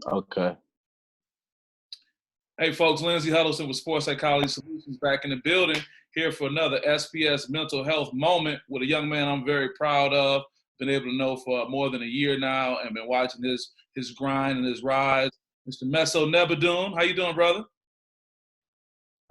Okay. Hey, folks, Lindsay Huddleston with Sports Psychology Solutions back in the building, here for another SPS mental health moment with a young man I'm very proud of. Been able to know for more than a year now and been watching his grind and his rise. Mr. Nmeso Nnebedum, how you doing, brother?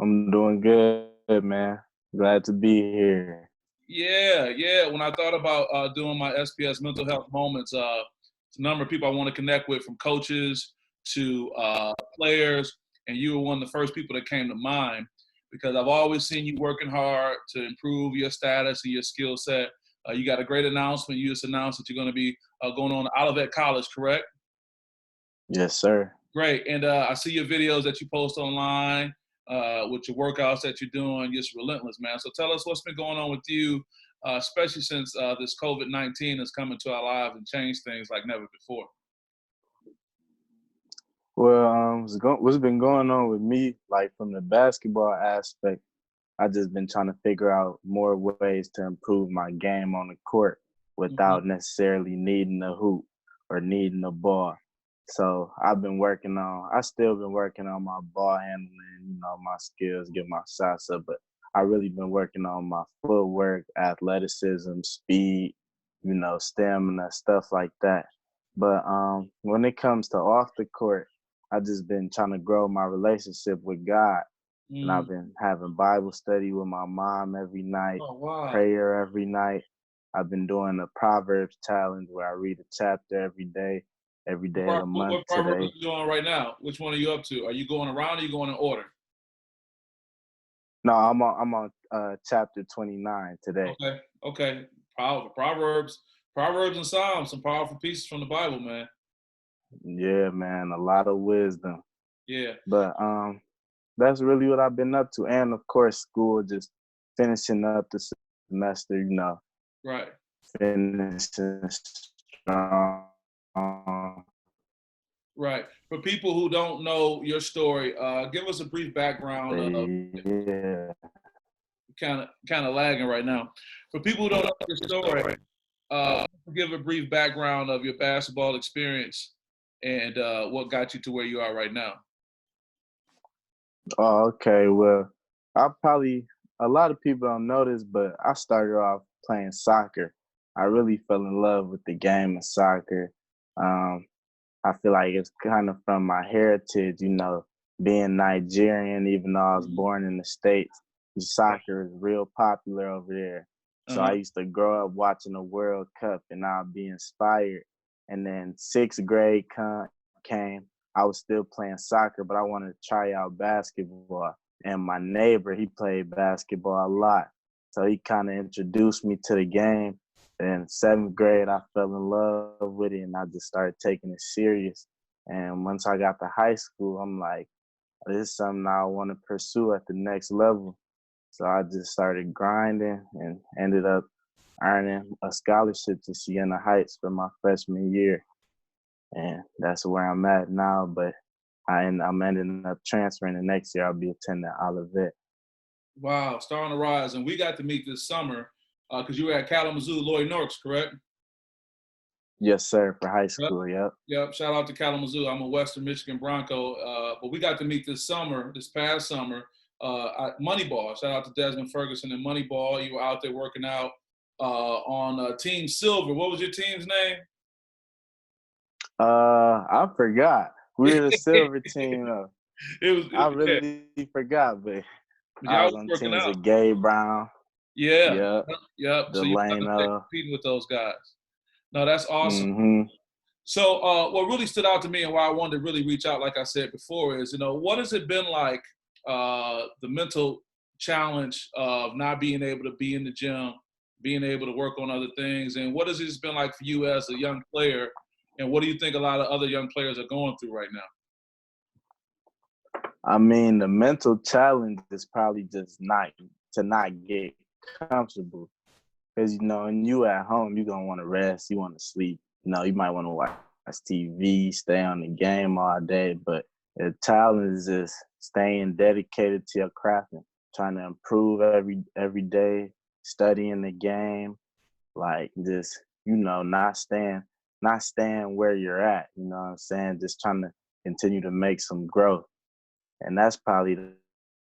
I'm doing good, man. Glad to be here. Yeah. When I thought about doing my SPS mental health moments, it's a number of people I want to connect with, from coaches to players, and you were one of the first people that came to mind because I've always seen you working hard to improve your status and your skill set. You got a great announcement. You just announced that you're going to be going on to Olivet College, correct? Yes, sir. Great. And I see your videos that you post online with your workouts that you're doing. Just relentless, man. So tell us what's been going on with you, especially since this COVID-19 has come into our lives and changed things like never before. Well, what's been going on with me, like from the basketball aspect, I just been trying to figure out more ways to improve my game on the court Mm-hmm. without necessarily needing a hoop or needing a ball. So I still been working on my ball handling, my skills, get my shots up, but I really been working on my footwork, athleticism, speed, stamina, stuff like that. But when it comes to off the court, I just been trying to grow my relationship with God, and I've Mm. been having Bible study with my mom every night, Oh, wow. prayer every night. I've been doing a Proverbs challenge where I read a chapter every day of the month What proverb are today. you doing right now? Which one are you up to? Are you going around or are you going in order? No, I'm on chapter 29 today. Okay. Powerful. Proverbs and Psalms, some powerful pieces from the Bible, man. Yeah, man, a lot of wisdom. Yeah. But that's really what I've been up to. And of course, school, just finishing up the semester, Right. finishing strong. Right. For people who don't know your story, give us a brief background of Yeah. kind of lagging right now. For people who don't know your story, give a brief background of your basketball experience and what got you to where you are right now. Oh, okay. Well, a lot of people don't know this, but I started off playing soccer. I really fell in love with the game of soccer. Um, I feel like it's kind of from my heritage, being Nigerian, even though I was Mhm. born in the States. Soccer is real popular over there. So I Uh-huh. used to grow up watching the World Cup and I'd be inspired. And then sixth grade came, I was still playing soccer, but I wanted to try out basketball. And my neighbor, he played basketball a lot. So he kind of introduced me to the game. In seventh grade, I fell in love with it and I just started taking it serious. And once I got to high school, I'm like, this is something I want to pursue at the next level. So I just started grinding and ended up earning a scholarship to Siena Heights for my freshman year. And that's where I'm at now. But I'm ending up transferring the next year. I'll be attending Olivet. Wow, star on the rise. And we got to meet this summer because you were at Kalamazoo Lloyd Norks, correct? Yes, sir, for high Yep. school. Yep. Yep. Shout out to Kalamazoo. I'm a Western Michigan Bronco. But we got to meet this past summer, at Moneyball. Shout out to Desmond Ferguson and Moneyball. You were out there working out on Team Silver. What was your team's name? I forgot. We're the silver team. I Yeah, really forgot, but but I y'all was was on working teams out. with Gabe Brown. Yeah. Yep. Yep. So you were out there Delano. competing with those guys. No, that's awesome. Mm-hmm. So what really stood out to me and why I wanted to really reach out, like I said before, is, what has it been like, the mental challenge of not being able to be in the gym, being able to work on other things, and what has it been like for you as a young player, and what do you think a lot of other young players are going through right now? I mean, the mental challenge is probably just not get comfortable. Because, when you at home, you're going to want to rest. You want to sleep. You might want to watch TV, stay on the game all day. But the challenge is just staying dedicated to your craft and trying to improve every day, studying the game, like just, not staying not staying where you're at. You know what I'm saying? Just trying to continue to make some growth, and that's probably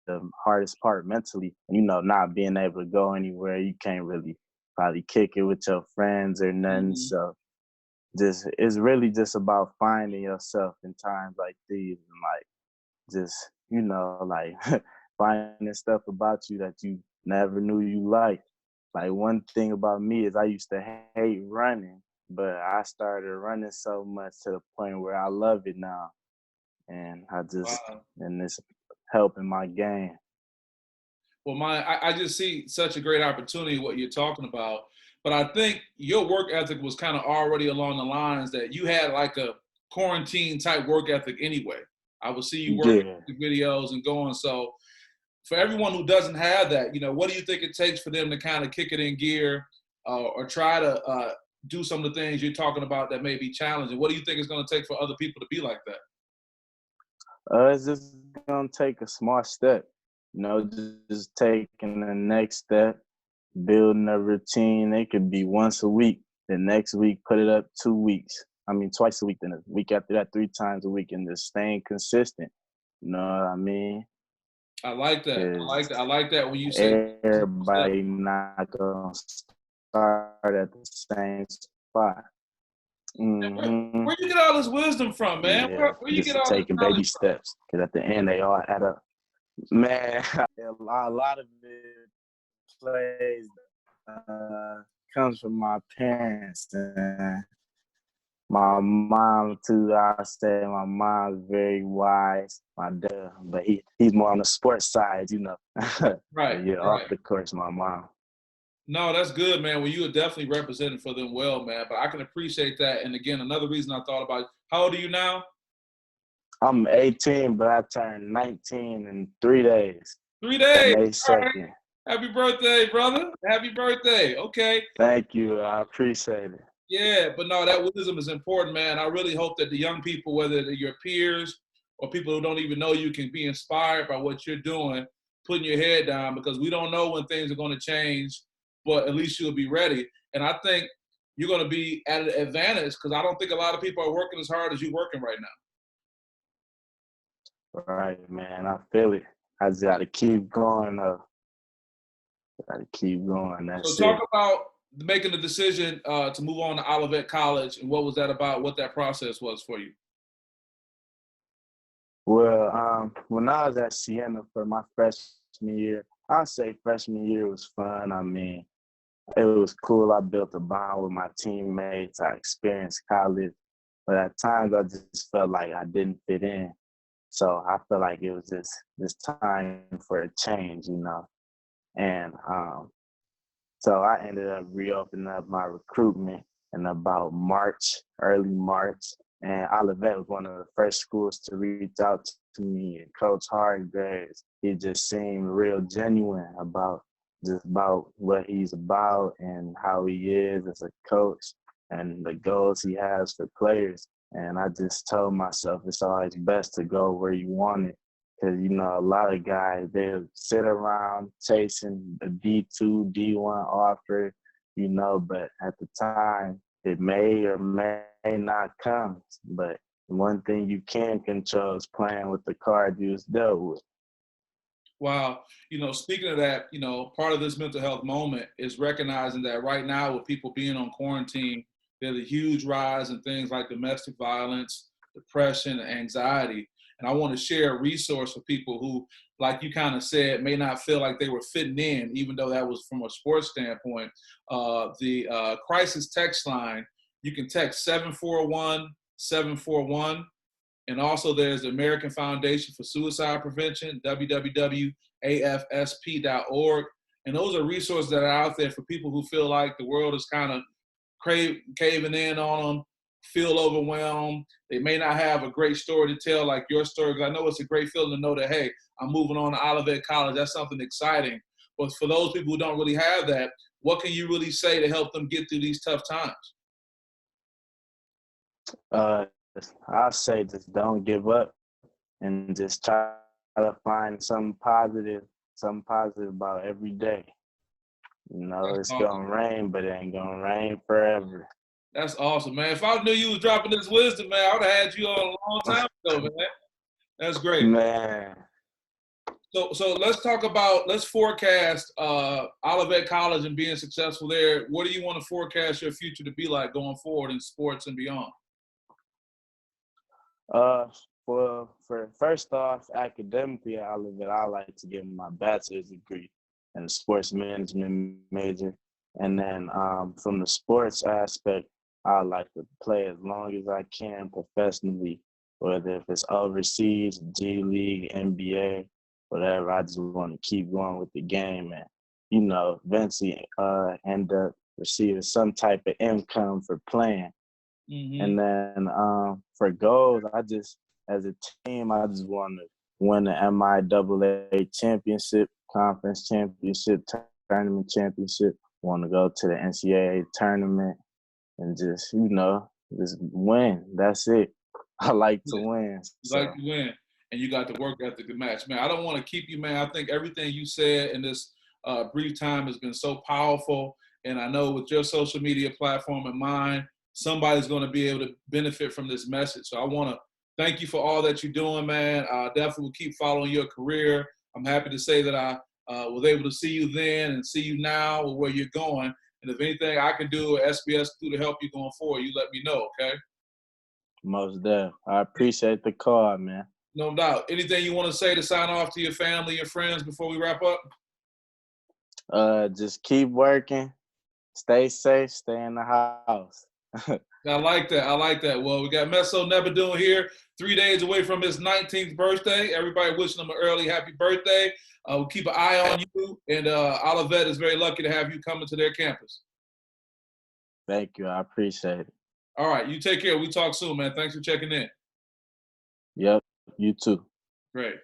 the hardest part mentally. And not being able to go anywhere, you can't really probably kick it with your friends or nothing. Mm-hmm. So just it's really just about finding yourself in times like these, and like just like finding stuff about you that you never knew you liked. Like one thing about me is I used to hate running, but I started running so much to the point where I love it now, and Wow. and it's helping my game. Well, I just see such a great opportunity what you're talking about. But I think your work ethic was kind of already along the lines that you had like a quarantine type work ethic anyway. I would see you working Yeah. videos and going. So for everyone who doesn't have that, what do you think it takes for them to kind of kick it in gear or try to do some of the things you're talking about that may be challenging? What do you think it's going to take for other people to be like that? It's just gonna take a small step, just taking the next step, building a routine. It could be once a week. The next week, put it up 2 weeks. I mean, twice a week. Then a week after that, 3 times a week, and just staying consistent. You know what I mean? I like that. I like Because that. I like that when you say everybody not gonna start at the same spot. Hmm. where you get all this wisdom from, man? Yeah, Where you get just all this taking baby knowledge steps. Because at the end, they all add up. Man, a lot of it plays comes from my parents and my mom too. I say my mom's very wise. My dad, but he's more on the sports side. from? But Right, yeah, off right. the course, my mom. No, that's good, man. Well, you are definitely representing for them well, man. But I can appreciate that. And again, another reason I thought about it, how old are you now? I'm 18, but I turned 19 in 3 days. 3 days. May All right. 2nd. Happy birthday, brother. Happy birthday. Okay. Thank you. I appreciate it. Yeah, but no, that wisdom is important, man. I really hope that the young people, whether they're your peers or people who don't even know you, can be inspired by what you're doing, putting your head down, because we don't know when things are going to change, but at least you'll be ready. And I think you're going to be at an advantage because I don't think a lot of people are working as hard as you're working right now. Right, man. I feel it. I just got to keep going, though. Got to keep going. So That's talk it. about making the decision to move on to Olivet College and what was that about, what that process was for you. Well, when I was at Siena for my freshman year, I'd say freshman year was fun. I mean, it was cool. I built a bond with my teammates. I experienced college, but at times I just felt like I didn't fit in. So I felt like it was just this time for a change. And so I ended up reopening up my recruitment in about March, early March. And Olivet was one of the first schools to reach out to me. And Coach Hargraves, he just seemed real genuine about what he's about and how he is as a coach and the goals he has for players. And I just told myself it's always best to go where you want it. Because, a lot of guys, they'll sit around chasing a D2, D1 offer, but at the time, it may or may not come. But one thing you can control is playing with the card you was dealt with. Wow. Speaking of that, part of this mental health moment is recognizing that right now with people being on quarantine, there's a huge rise in things like domestic violence, depression, and anxiety. And I want to share a resource for people who, like you kind of said, may not feel like they were fitting in, even though that was from a sports standpoint. The crisis text line, you can text 741-741. And also there's the American Foundation for Suicide Prevention, www.afsp.org. And those are resources that are out there for people who feel like the world is kind of caving in on them, feel overwhelmed. They may not have a great story to tell like your story, because I know it's a great feeling to know that, hey, I'm moving on to Olivet College. That's something exciting. But for those people who don't really have that, what can you really say to help them get through these tough times? Uh, I say just don't give up and just try to find something positive about every day. That's It's awesome. gonna rain, but it ain't gonna rain forever. That's awesome, man. If I knew you was dropping this wisdom, man, I would have had you on a long time ago, man. That's great. Man. So let's forecast Olivet College and being successful there. What do you want to forecast your future to be like going forward in sports and beyond? For first off, academically at Olivet, I like to get my bachelor's degree in a sports management major. And then from the sports aspect, I like to play as long as I can professionally, whether if it's overseas, G League, NBA, whatever. I just want to keep going with the game and, eventually end up receiving some type of income for playing. Mm-hmm. And then for goals, as a team, I just want to win the MIAA championship, conference championship, tournament championship. Want to go to the NCAA tournament and just win. That's it. I like to win. You like to win, and you got the work ethic to match. Man, I don't want to keep you, man. I think everything you said in this brief time has been so powerful, and I know with your social media platform and mine, somebody's going to be able to benefit from this message. So I want to thank you for all that you're doing, man. I definitely will keep following your career. I'm happy to say that I was able to see you then and see you now where you're going. And if anything I can do or SPS can do to help you going forward, you let me know, okay? Most definitely. I appreciate the call, man. No doubt. Anything you want to say to sign off to your family and friends before we wrap up? Just keep working, stay safe, stay in the house. I like that. I like that. Well, we got Nmeso Nnebedum here, 3 days away from his 19th birthday. Everybody wishing him an early happy birthday. We'll keep an eye on you, and Olivet is very lucky to have you coming to their campus. Thank you. I appreciate it. All right. You take care. We talk soon, man. Thanks for checking in. Yep. You too. Great.